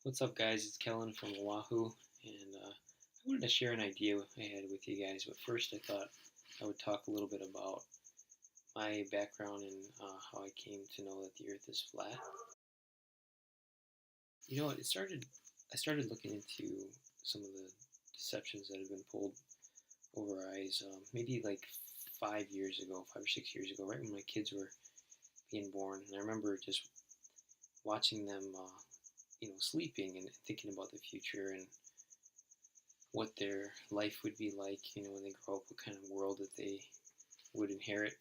What's up, guys? It's Kellen from Oahu, and I wanted to share an idea I had with you guys. But first, I thought I would talk a little bit about my background and how I came to know that the Earth is flat. You know, I started looking into some of the deceptions that have been pulled over our eyes. Maybe like 5 years ago, 5 or 6 years ago, right when my kids were being born, and I remember just watching them, sleeping and thinking about the future and what their life would be like, when they grow up, what kind of world that they would inherit.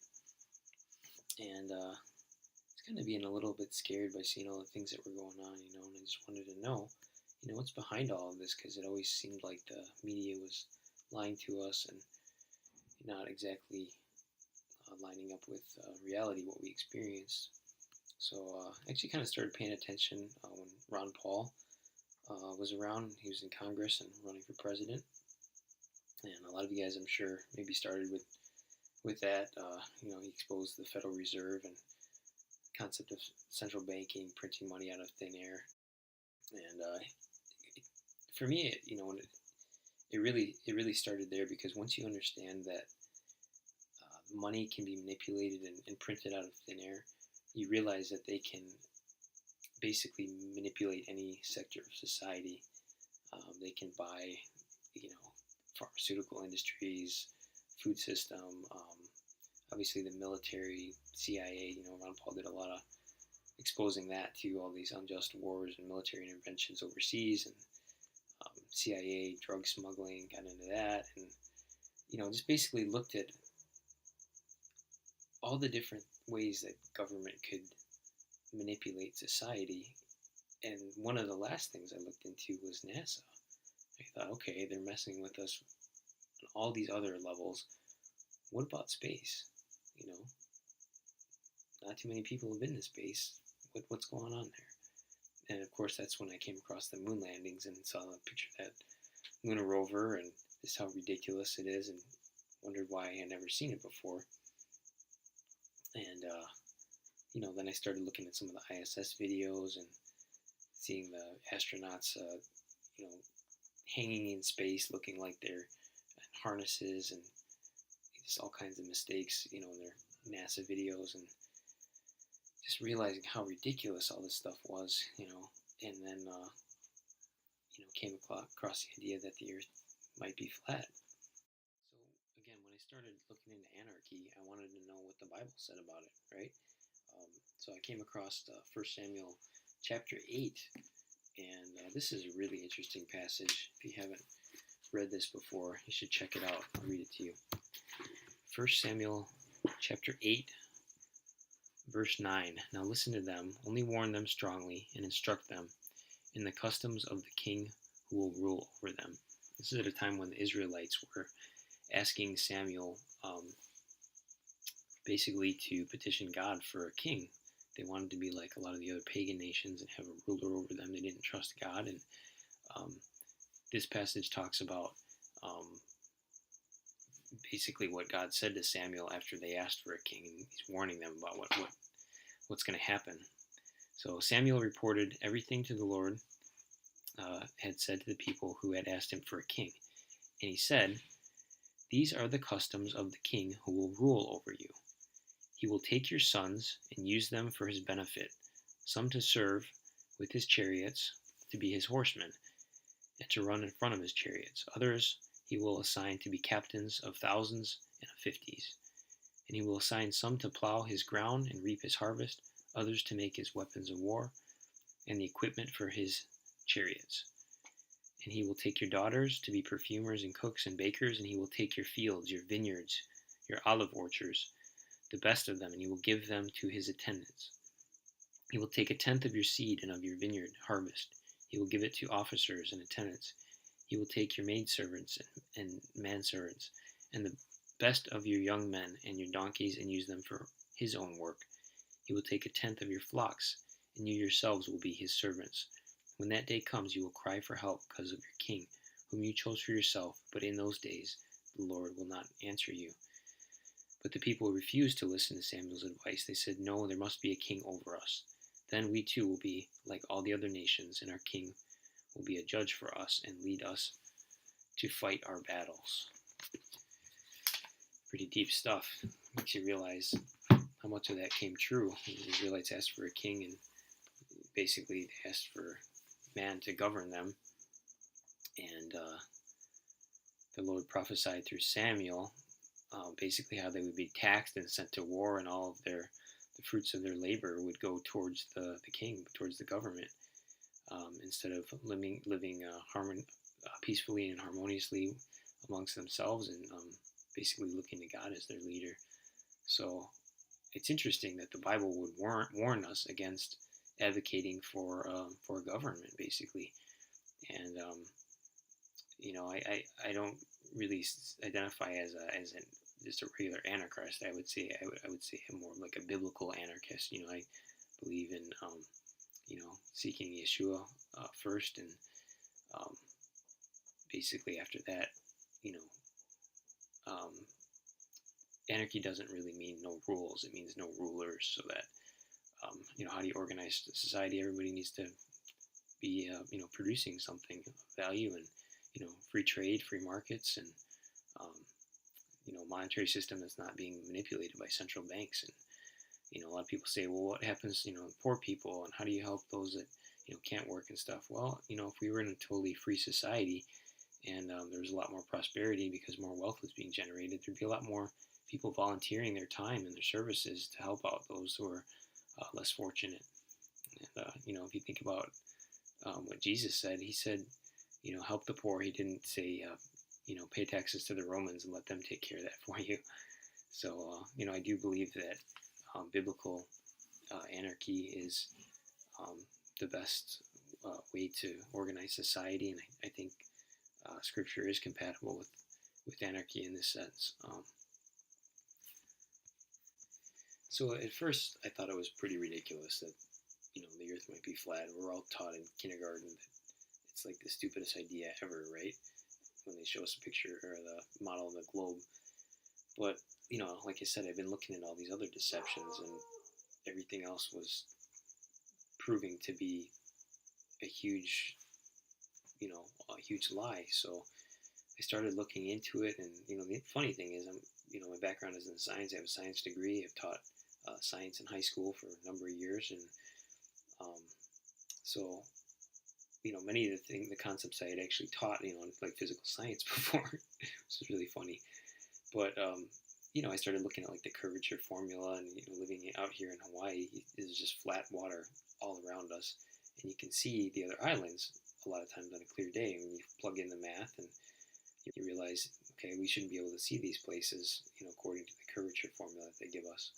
And it's kind of being a little bit scared by seeing all the things that were going on, and I just wanted to know, what's behind all of this, because it always seemed like the media was lying to us and not exactly lining up with reality, what we experienced. So I actually kind of started paying attention when Ron Paul was around. He was in Congress and running for president. And a lot of you guys, I'm sure, maybe started with that. He exposed the Federal Reserve and concept of central banking, printing money out of thin air. And for me, it really started there, because once you understand that money can be manipulated and printed out of thin air, you realize that they can basically manipulate any sector of society. They can buy, you know, pharmaceutical industries, food system, obviously the military, CIA. Ron Paul did a lot of exposing that to all these unjust wars and military interventions overseas, and CIA drug smuggling got into that, and just basically looked at all the different ways that government could manipulate society. And one of the last things I looked into was NASA. I thought, okay, they're messing with us on all these other levels. What about space? You know, not too many people have been to space. What's going on there? And of course, that's when I came across the moon landings and saw a picture of that lunar rover and just how ridiculous it is, and wondered why I had never seen it before. And then I started looking at some of the ISS videos and seeing the astronauts, you know, hanging in space, looking like they're in harnesses, and just all kinds of mistakes, in their NASA videos, and just realizing how ridiculous all this stuff was, and then came across the idea that the Earth might be flat. So again, when I started looking into anarchy, I wanted to know what the Bible said about it, right? So I came across 1 Samuel chapter 8, and this is a really interesting passage. If you haven't read this before, you should check it out. I'll read it to you. 1 Samuel chapter 8, verse 9. Now listen to them, only warn them strongly, and instruct them in the customs of the king who will rule over them. This is at a time when the Israelites were asking Samuel basically to petition God for a king. They wanted to be like a lot of the other pagan nations and have a ruler over them. They didn't trust God. And this passage talks about basically what God said to Samuel after they asked for a king, and he's warning them about what's going to happen. So Samuel reported everything to the Lord had said to the people who had asked him for a king. And he said, "These are the customs of the king who will rule over you. He will take your sons and use them for his benefit, some to serve with his chariots, to be his horsemen, and to run in front of his chariots. Others he will assign to be captains of thousands and of fifties. And he will assign some to plow his ground and reap his harvest, others to make his weapons of war and the equipment for his chariots. And he will take your daughters to be perfumers and cooks and bakers, and he will take your fields, your vineyards, your olive orchards, the best of them, and he will give them to his attendants. He will take a tenth of your seed and of your vineyard harvest. He will give it to officers and attendants. He will take your maidservants and manservants, and the best of your young men and your donkeys, and use them for his own work. He will take a tenth of your flocks, and you yourselves will be his servants. When that day comes, you will cry for help because of your king, whom you chose for yourself, but in those days the Lord will not answer you." But the people refused to listen to Samuel's advice. They said, "No, there must be a king over us." Then we too will be like all the other nations, and our king will be a judge for us and lead us to fight our battles. Pretty deep stuff. Makes you realize how much of that came true. The Israelites asked for a king, and basically they asked for man to govern them. And the Lord prophesied through Samuel basically how they would be taxed and sent to war, and all of the fruits of their labor would go towards the king, towards the government, instead of living peacefully and harmoniously amongst themselves, and basically looking to God as their leader. So it's interesting that the Bible would warn us against advocating for a government, basically. And I don't really identify as just a regular anarchist. I would say I'm more like a biblical anarchist. I believe in seeking Yeshua first, and basically after that, anarchy doesn't really mean no rules. It means no rulers. So that how do you organize the society? Everybody needs to be producing something of value, and free trade, free markets, and monetary system that's not being manipulated by central banks. And a lot of people say, well, what happens to poor people, and how do you help those that can't work and stuff? Well, if we were in a totally free society, and there was a lot more prosperity because more wealth was being generated, there'd be a lot more people volunteering their time and their services to help out those who are less fortunate. And if you think about what Jesus said, he said, help the poor. He didn't say, pay taxes to the Romans and let them take care of that for you. So, I do believe that biblical anarchy is the best way to organize society, and I think Scripture is compatible with anarchy in this sense. So at first, I thought it was pretty ridiculous that the Earth might be flat. We're all taught in kindergarten that it's like the stupidest idea ever, right? When they show us a picture or the model of the globe. But like I said, I've been looking at all these other deceptions, and everything else was proving to be a huge lie. So I started looking into it, and the funny thing is, my background is in science. I have a science degree. I've taught science in high school for a number of years, and so many of the concepts I had actually taught in like physical science before, which is really funny. But I started looking at like the curvature formula, and living out here in Hawaii is just flat water all around us, and you can see the other islands a lot of times on a clear day when you plug in the math, and you realize, okay, we shouldn't be able to see these places, according to the curvature formula that they give us.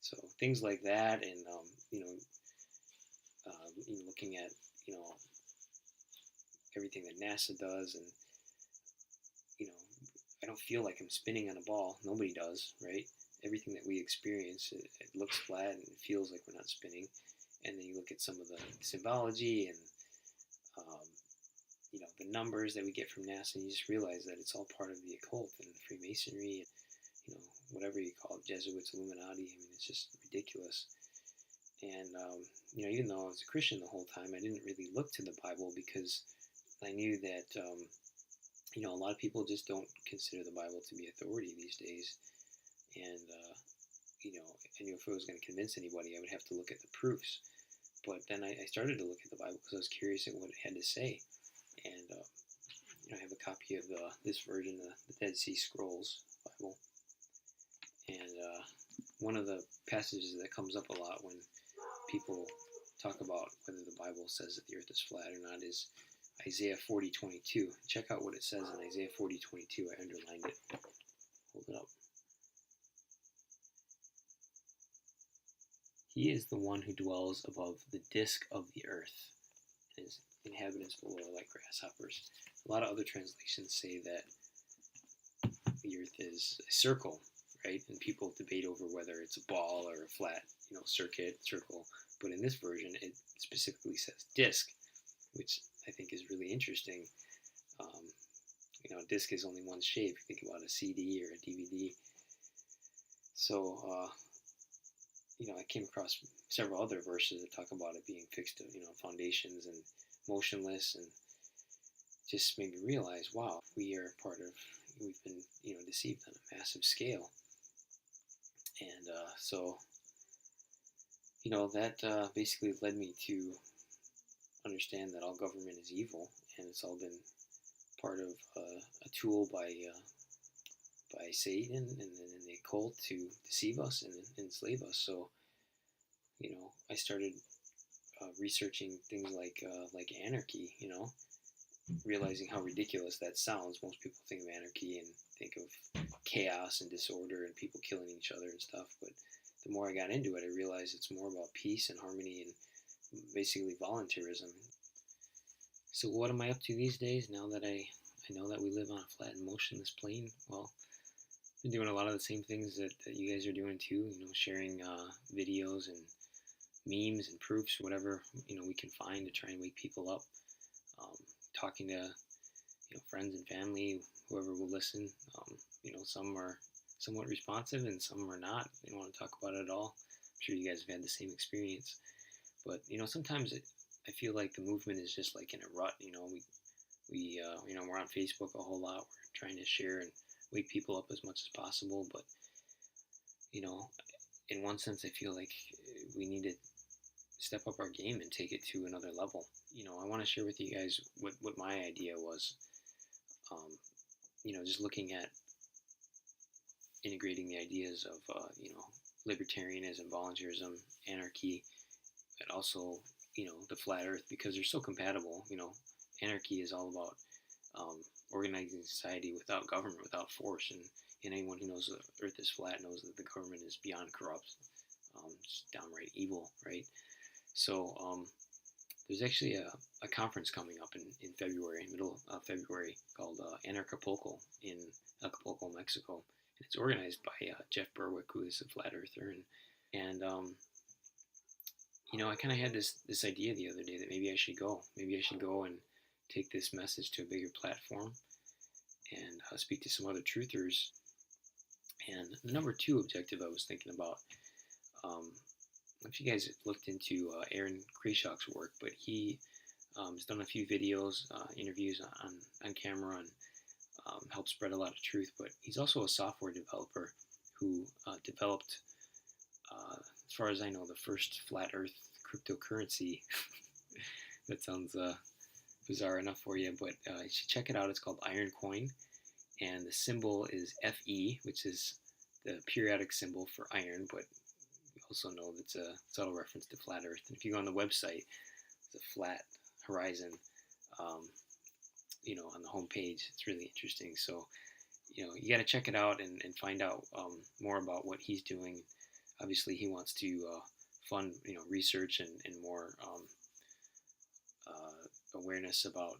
So things like that, and looking at everything that NASA does, and I don't feel like I'm spinning on a ball. Nobody does, right? Everything that we experience, it looks flat and it feels like we're not spinning. And then you look at some of the symbology and the numbers that we get from NASA, and you just realize that it's all part of the occult and Freemasonry, and whatever you call it, Jesuits, Illuminati. I mean, it's just ridiculous. And even though I was a Christian the whole time, I didn't really look to the Bible because I knew that a lot of people just don't consider the Bible to be authority these days. And I knew if I was going to convince anybody, I would have to look at the proofs. But then I started to look at the Bible because I was curious at what it had to say. And I have a copy of this version, the Dead Sea Scrolls Bible. And one of the passages that comes up a lot when people talk about whether the Bible says that the earth is flat or not is Isaiah 40:22. Check out what it says in Isaiah 40:22. I underlined it. Hold it up. He is the one who dwells above the disk of the earth, and his inhabitants below are like grasshoppers. A lot of other translations say that the earth is a circle, right? And people debate over whether it's a ball or a flat, circle. But in this version, it specifically says disk, which I think is really interesting. A disc is only one shape. You think about a CD or a DVD. So I came across several other verses that talk about it being fixed to, foundations and motionless, and just made me realize, wow, we've been, deceived on a massive scale. And so, that basically led me to understand that all government is evil, and it's all been part of a tool by Satan and the occult to deceive us and enslave us. So, I started researching things like anarchy. Realizing how ridiculous that sounds. Most people think of anarchy and think of chaos and disorder and people killing each other and stuff. But the more I got into it, I realized it's more about peace and harmony and basically voluntarism. So what am I up to these days now that I know that we live on a flat and motionless plane? Well, I've been doing a lot of the same things that you guys are doing too, sharing videos and memes and proofs, whatever, we can find to try and wake people up. Talking to, friends and family, whoever will listen. Some are somewhat responsive and some are not. They don't want to talk about it at all. I'm sure you guys have had the same experience. But, sometimes I feel like the movement is just like in a rut. We're on Facebook a whole lot. We're trying to share and wake people up as much as possible. But, you know, in one sense, I feel like we need to step up our game and take it to another level. I want to share with you guys what my idea was. Just looking at integrating the ideas of, libertarianism, voluntarism, anarchy, and also, the flat earth, because they're so compatible. Anarchy is all about organizing society without government, without force. And anyone who knows the earth is flat knows that the government is beyond corrupt, just downright evil, right? So there's actually a conference coming up in February, middle of February, called Anarchapulco in Acapulco, Mexico. And it's organized by Jeff Berwick, who is a flat earther. And I kind of had this idea the other day that maybe I should go. Maybe I should go and take this message to a bigger platform and speak to some other truthers. And the number two objective I was thinking about, if you guys have looked into Aaron Kreshok's work, but he has done a few videos, interviews on camera, and helped spread a lot of truth. But he's also a software developer who developed, as far as I know, the first flat Earth cryptocurrency. That sounds bizarre enough for you, but you should check it out. It's called Iron Coin, and the symbol is Fe, which is the periodic symbol for iron, but we also know that's a subtle reference to flat Earth. And if you go on the website, it's a flat horizon, on the home page. It's really interesting. So, you got to check it out and find out more about what he's doing. Obviously, he wants to fund, research and more awareness about,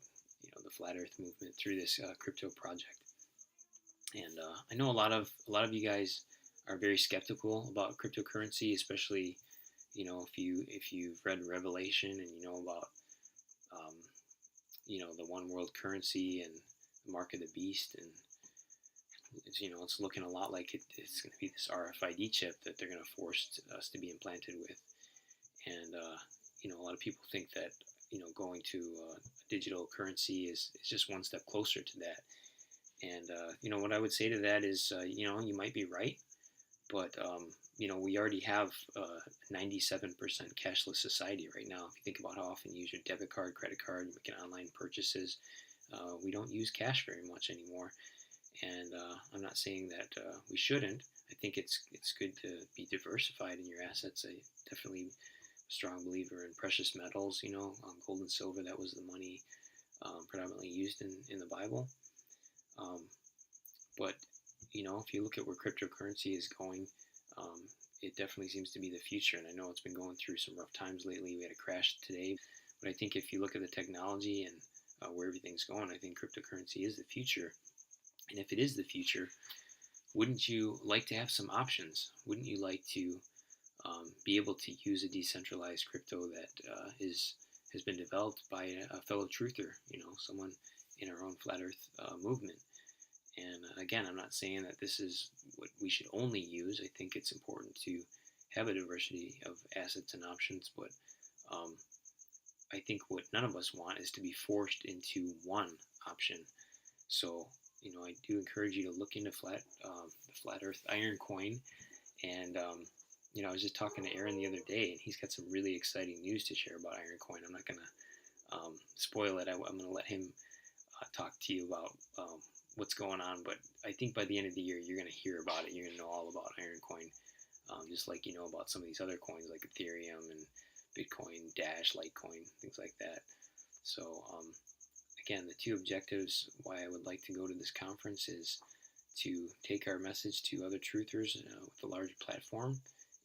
the flat Earth movement through this crypto project. And I know a lot of you guys are very skeptical about cryptocurrency, especially, if you've read Revelation and you know about the one world currency and the mark of the beast, and it's looking a lot like it's going to be this RFID chip that they're going to force us to be implanted with. And a lot of people think that going to a digital currency is just one step closer to that. And what I would say to that is, you might be right, but we already have a 97% cashless society right now. If you think about how often you use your debit card, credit card, you're making online purchases, we don't use cash very much anymore. And I'm not saying that we shouldn't. I think it's good to be diversified in your assets. I definitely a strong believer in precious metals. Gold and silver. That was the money predominantly used in the Bible. But if you look at where cryptocurrency is going, it definitely seems to be the future. And I know it's been going through some rough times lately. We had a crash today, but I think if you look at the technology and where everything's going, I think cryptocurrency is the future. And if it is the future, wouldn't you like to have some options? Wouldn't you like to be able to use a decentralized crypto that has been developed by a fellow truther, someone in our own flat Earth movement? And again, I'm not saying that this is what we should only use. I think it's important to have a diversity of assets and options, but um, I think what none of us want is to be forced into one option. So, I do encourage you to look into the flat Earth iron coin. And I was just talking to Aaron the other day, and he's got some really exciting news to share about iron coin. I'm not going to spoil it. I'm going to let him talk to you about what's going on. But I think by the end of the year, you're going to hear about it. You're going to know all about iron coin, just like you know about some of these other coins like Ethereum and Bitcoin, Dash, Litecoin, things like that. So again, the two objectives why I would like to go to this conference is to take our message to other truthers with a large platform,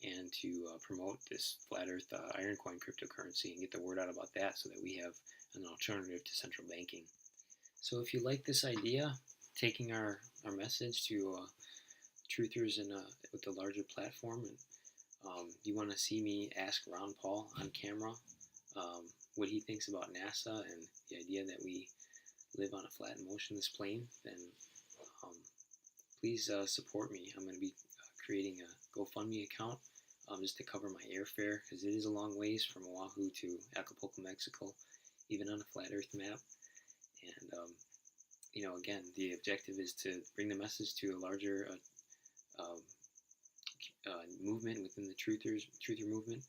and to promote this flat earth iron coin cryptocurrency and get the word out about that so that we have an alternative to central banking. So if you like this idea, taking our message to truthers with a larger platform, and you want to see me ask Ron Paul on camera what he thinks about NASA and the idea that we live on a flat and motionless plane, then um, please support me. I'm going to be creating a GoFundMe account just to cover my airfare, because it is a long ways from Oahu to Acapulco, Mexico, even on a flat Earth map. And again, the objective is to bring the message to a larger um, movement within the truther movement,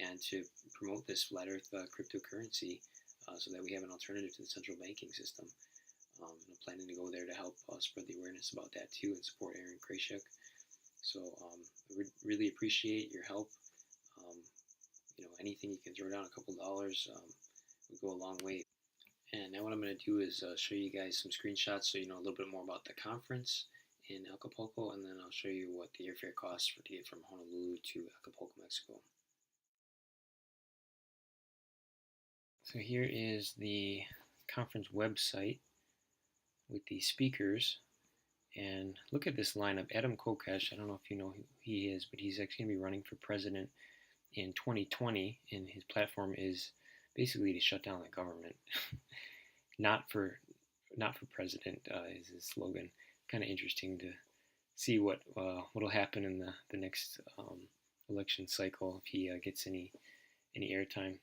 and to promote this flat Earth cryptocurrency so that we have an alternative to the central banking system. I'm planning to go there to help spread the awareness about that too, and support Aaron Krashuk. So I would really appreciate your help. Um, anything you can throw down, a couple dollars, would go a long way. And now what I'm going to do is show you guys some screenshots so you know a little bit more about the conference in Acapulco, and then I'll show you what the airfare costs to get from Honolulu to Acapulco, Mexico. So here is the conference website with the speakers. And look at this lineup. Adam Kokesh, I don't know if you know who he is, but he's actually going to be running for president in 2020, and his platform is basically to shut down the government. not for president is his slogan. Kind of interesting to see what'll happen in the next election cycle if he gets any airtime.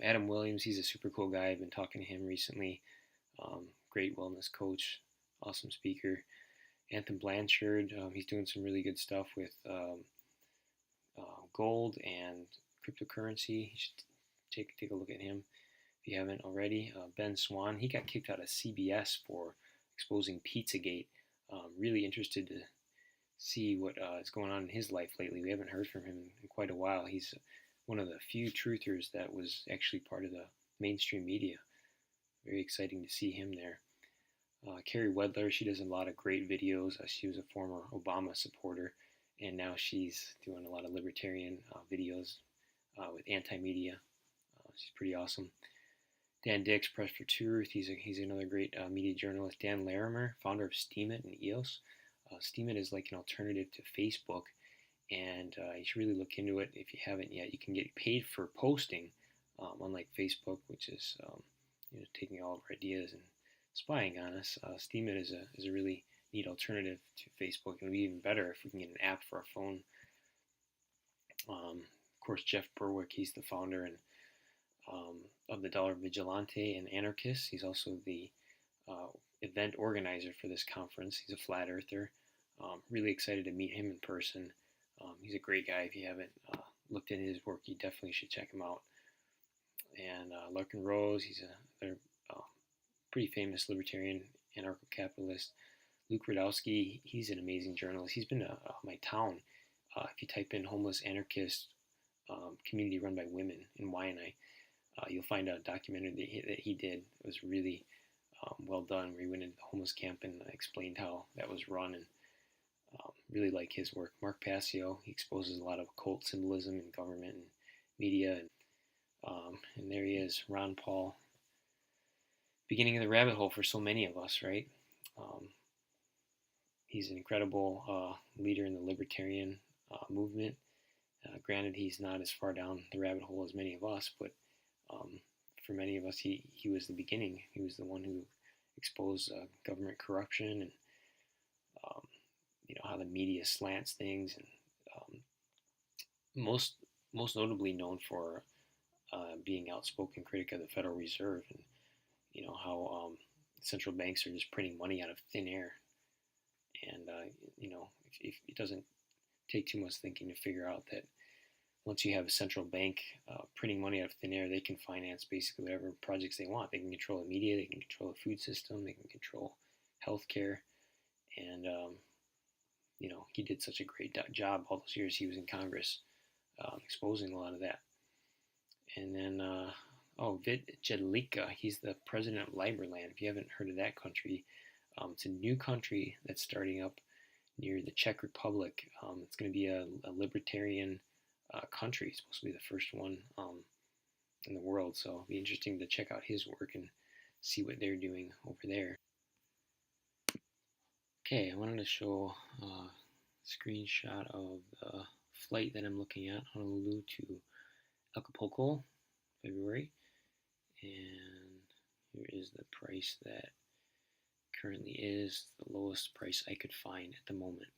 Adam Williams, he's a super cool guy. I've been talking to him recently. Great wellness coach, awesome speaker. Anthony Blanchard, he's doing some really good stuff with gold and cryptocurrency. You should take a look at him if you haven't already. Ben Swan, he got kicked out of CBS for exposing Pizzagate. Really interested to see what is going on in his life lately. We haven't heard from him in quite a while. He's one of the few truthers that was actually part of the mainstream media. Very exciting to see him there. Carrie Wedler, she does a lot of great videos. She was a former Obama supporter, and now she's doing a lot of libertarian videos with anti-media. She's pretty awesome. Dan Dix, Press for Truth. He's another great media journalist. Dan Larimer, founder of Steemit and EOS. Steemit is like an alternative to Facebook, and you should really look into it if you haven't yet. You can get paid for posting, unlike Facebook, which is taking all of our ideas and spying on us. Steemit is a really neat alternative to Facebook. It'll be even better if we can get an app for our phone. Of course, Jeff Berwick, he's the founder and of the Dollar Vigilante and Anarchist. He's also the event organizer for this conference. He's a flat earther. Really excited to meet him in person. He's a great guy. If you haven't looked into his work, you definitely should check him out. And Larkin Rose, he's a pretty famous libertarian anarcho-capitalist. Luke Radowski, he's an amazing journalist. He's been to my town. If you type in homeless anarchist community run by women in Waianae, you'll find a documentary that he did. It was really well done, where he went into the homeless camp and explained how that was run, and really like his work. Mark Passio, he exposes a lot of occult symbolism in government and media. And there he is, Ron Paul, beginning of the rabbit hole for so many of us, right? He's an incredible leader in the libertarian movement. Granted, he's not as far down the rabbit hole as many of us, but for many of us, he was the beginning. He was the one who exposed government corruption, and how the media slants things, and most most notably known for being outspoken critic of the Federal Reserve, and how central banks are just printing money out of thin air. And if it doesn't take too much thinking to figure out that once you have a central bank printing money out of thin air, they can finance basically whatever projects they want. They can control the media, they can control the food system, they can control healthcare, and he did such a great job all those years he was in Congress, exposing a lot of that. And then, Vid Jedlicka, he's the president of Liberland. If you haven't heard of that country, it's a new country that's starting up near the Czech Republic. It's going to be a libertarian country. It's supposed to be the first one in the world. So it'll be interesting to check out his work and see what they're doing over there. Okay, I wanted to show a screenshot of the flight that I'm looking at, Honolulu to Acapulco, February. And here is the price that currently is the lowest price I could find at the moment.